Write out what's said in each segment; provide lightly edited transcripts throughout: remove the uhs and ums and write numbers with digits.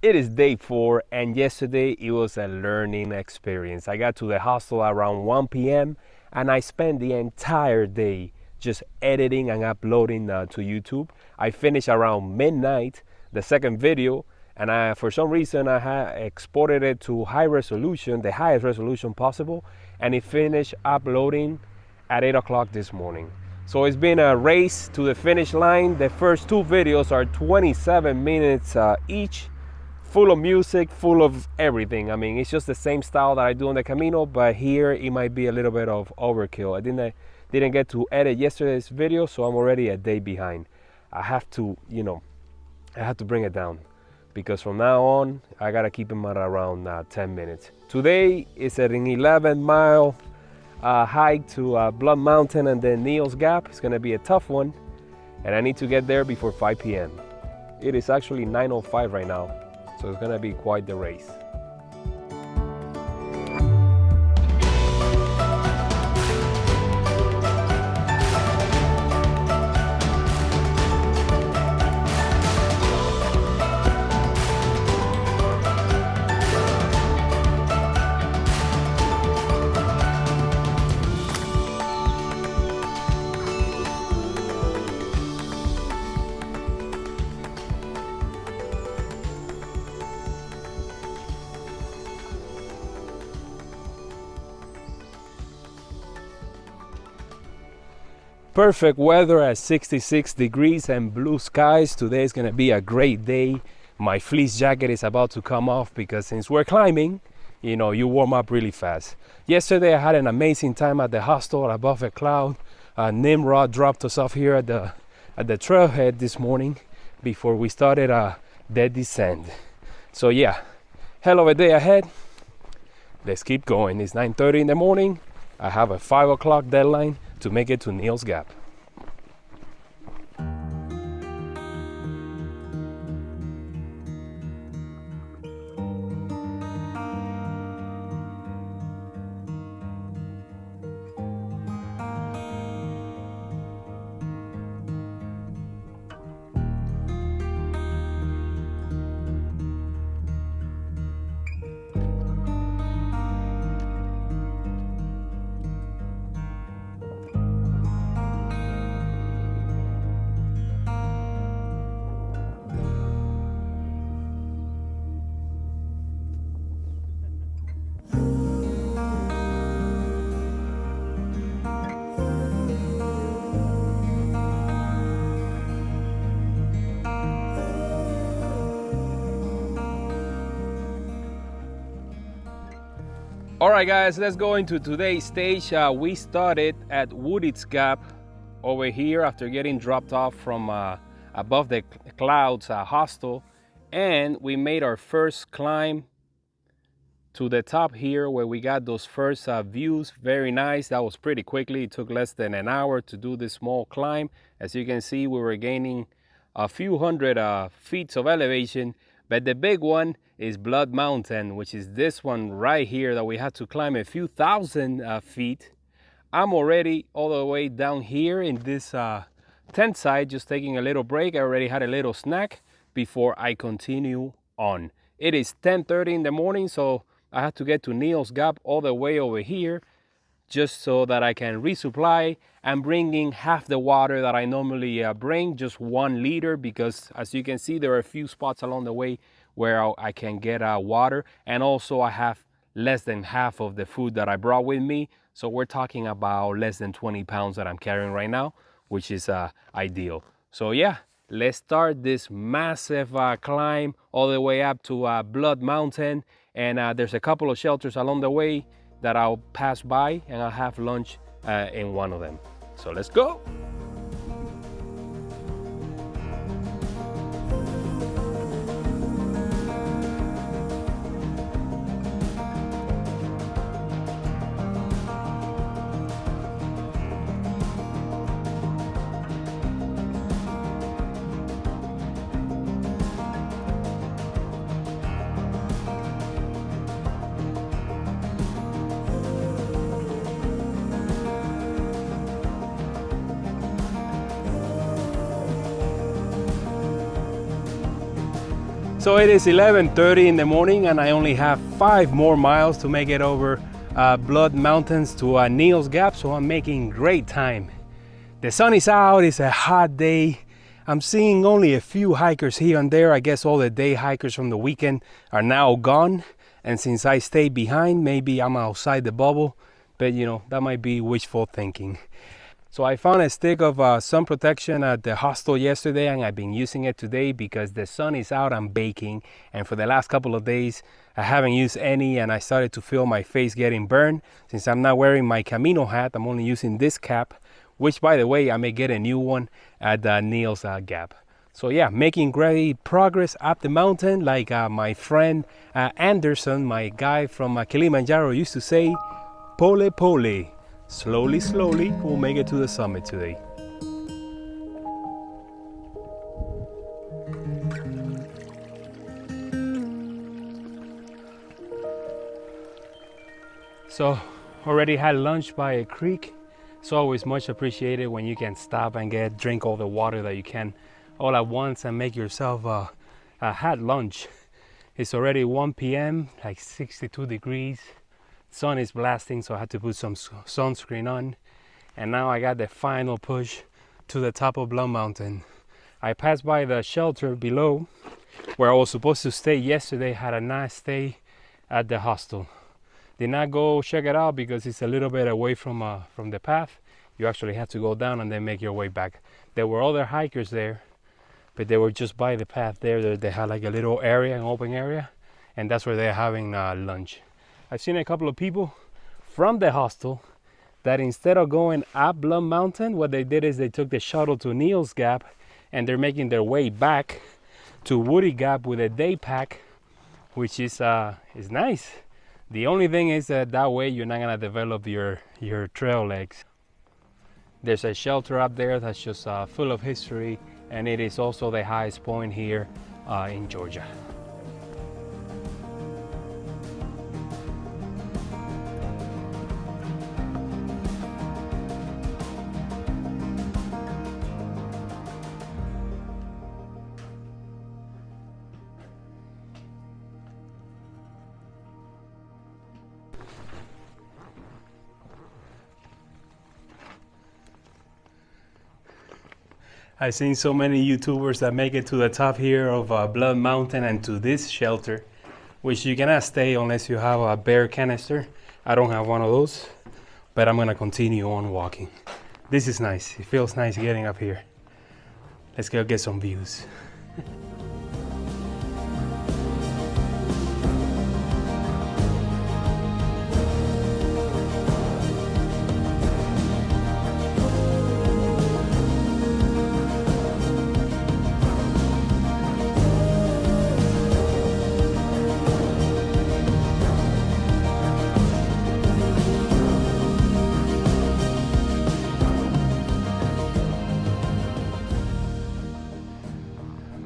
It is day 4, and yesterday it was a learning experience. I got to the hostel around 1 p.m. and I spent the entire day just editing and uploading to YouTube. I finished around midnight the second video, and for some reason I had exported it to high resolution, the highest resolution possible, and it finished uploading at 8 o'clock this morning. So it's been a race to the finish line. The first 2 videos are 27 minutes each, full of music, full of everything. I mean, it's just the same style that I do on the Camino, but here it might be a little bit of overkill. I didn't get to edit yesterday's video, so I'm already a day behind. I have to bring it down, because from now on, I gotta keep them at around 10 minutes. Today is an 11-mile hike to Blood Mountain and then Neil's Gap. It's gonna be a tough one, and I need to get there before 5 p.m. It is actually 9:05 right now, so it's gonna be quite the race. Perfect weather at 66 degrees and blue skies. Today is gonna be a great day. My fleece jacket is about to come off because since we're climbing, you warm up really fast. Yesterday I had an amazing time at the hostel above a cloud. Nimrod dropped us off here at the trailhead this morning before we started the descent. So yeah, hell of a day ahead. Let's keep going. It's 9:30 in the morning. I have a 5 o'clock deadline to make it to Neil's Gap. All right, guys, let's go into today's stage. We started at Wooded's Gap over here after getting dropped off from above the clouds hostel, and we made our first climb to the top here where we got those first views. Very nice. That was pretty quickly. It took less than an hour to do this small climb. As you can see, we were gaining a few hundred feet of elevation, but the big one is Blood Mountain, which is this one right here that we had to climb a few thousand feet. I'm already all the way down here in this tent site, just taking a little break. I already had a little snack before I continue on. It is 10:30 in the morning, so I had to get to Neil's Gap all the way over here just so that I can resupply. I'm bringing half the water that I normally bring, just 1 liter, because as you can see, there are a few spots along the way where I can get water, and also I have less than half of the food that I brought with me. So we're talking about less than 20 pounds that I'm carrying right now, which is ideal. So yeah, let's start this massive climb all the way up to Blood Mountain, and there's a couple of shelters along the way that I'll pass by, and I'll have lunch in one of them. So let's go. So it is 11:30 in the morning and I only have 5 more miles to make it over Blood Mountains to Neil's Gap, so I'm making great time. The sun is out, it's a hot day. I'm seeing only a few hikers here and there. I guess all the day hikers from the weekend are now gone. And since I stayed behind, maybe I'm outside the bubble, but you know, that might be wishful thinking. So I found a stick of sun protection at the hostel yesterday and I've been using it today because the sun is out, I'm baking. And for the last couple of days, I haven't used any and I started to feel my face getting burned. Since I'm not wearing my Camino hat, I'm only using this cap, which by the way, I may get a new one at Neil's Gap. So yeah, making great progress up the mountain. Like my friend Anderson, my guy from Kilimanjaro used to say, pole pole. Slowly, slowly, we'll make it to the summit today. So, already had lunch by a creek. It's always much appreciated when you can stop and drink all the water that you can all at once and make yourself a hot lunch. It's already 1 p.m., like 62 degrees. Sun is blasting, so I had to put some sunscreen on. And now I got the final push to the top of Blood Mountain. I passed by the shelter below where I was supposed to stay yesterday. Had a nice stay at the hostel. Did not go check it out because it's a little bit away from the path. You actually have to go down and then make your way back. There were other hikers there, but they were just by the path there. They had like a little area, an open area, and that's where they're having lunch. I've seen a couple of people from the hostel that instead of going up Blood Mountain, what they did is they took the shuttle to Neil's Gap and they're making their way back to Woody Gap with a day pack, which is nice. The only thing is that way you're not gonna develop your trail legs. There's a shelter up there that's just full of history, and it is also the highest point here in Georgia. I've seen so many YouTubers that make it to the top here of Blood Mountain and to this shelter, which you cannot stay unless you have a bear canister. I don't have one of those, but I'm gonna continue on walking. This is nice. It feels nice getting up here. Let's go get some views.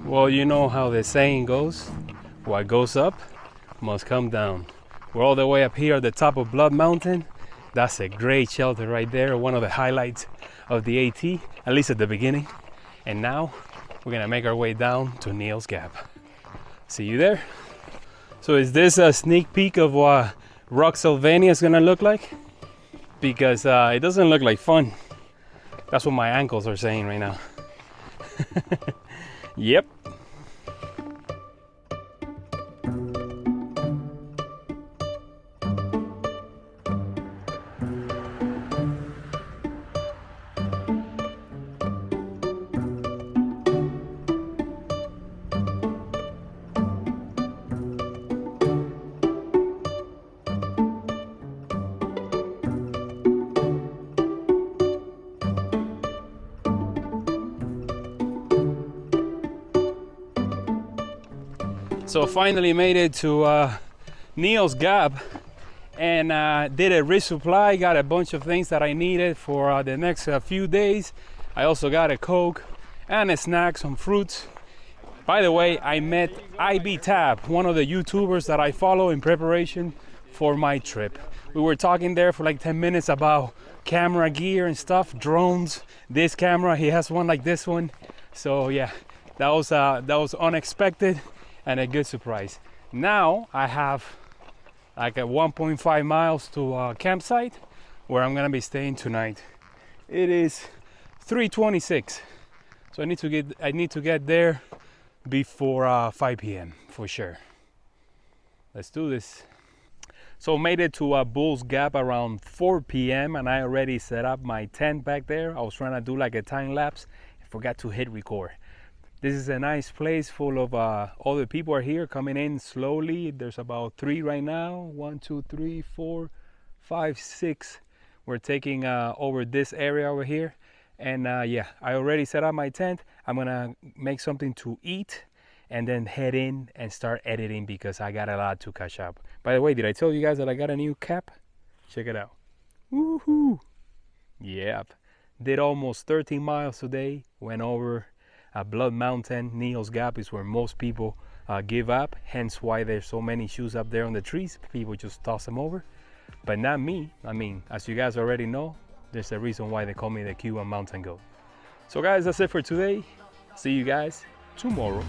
Well, you know how the saying goes, what goes up must come down. We're all the way up here at the top of Blood Mountain. That's a great shelter right there, one of the highlights of the AT, at least at the beginning. And now we're gonna make our way down to Neil's Gap. See you there. So is this a sneak peek of what Rock Sylvania is gonna look like? Because it doesn't look like fun. That's what my ankles are saying right now. Yep. So finally made it to Neil's Gap and did a resupply, got a bunch of things that I needed for the next few days. I also got a Coke and a snack, some fruits. By the way, I met IB Tab, one of the YouTubers that I follow in preparation for my trip. We were talking there for like 10 minutes about camera gear and stuff, drones, this camera, he has one like this one. So yeah, that was unexpected. and a good surprise. Now I have like a 1.5 miles to a campsite where I'm gonna be staying tonight. It is 3:26, so I need to get there before 5 p.m. for sure. Let's do this. So made it to Bull's Gap around 4 p.m. and I already set up my tent back there. I was trying to do like a time lapse. I forgot to hit record. This is a nice place full of other people are here coming in slowly. There's about 3 right now. 1, 2, 3, 4, 5, 6. We're taking over this area over here. And yeah, I already set up my tent. I'm gonna make something to eat and then head in and start editing because I got a lot to catch up. By the way, did I tell you guys that I got a new cap? Check it out. Woohoo! Yep. Did almost 13 miles today. Went over Blood Mountain. Neil's Gap is where most people give up. Hence why there's so many shoes up there on the trees. People just toss them over. But not me. I mean, as you guys already know, there's a reason why they call me the Cuban Mountain Goat. So guys, that's it for today. See you guys tomorrow.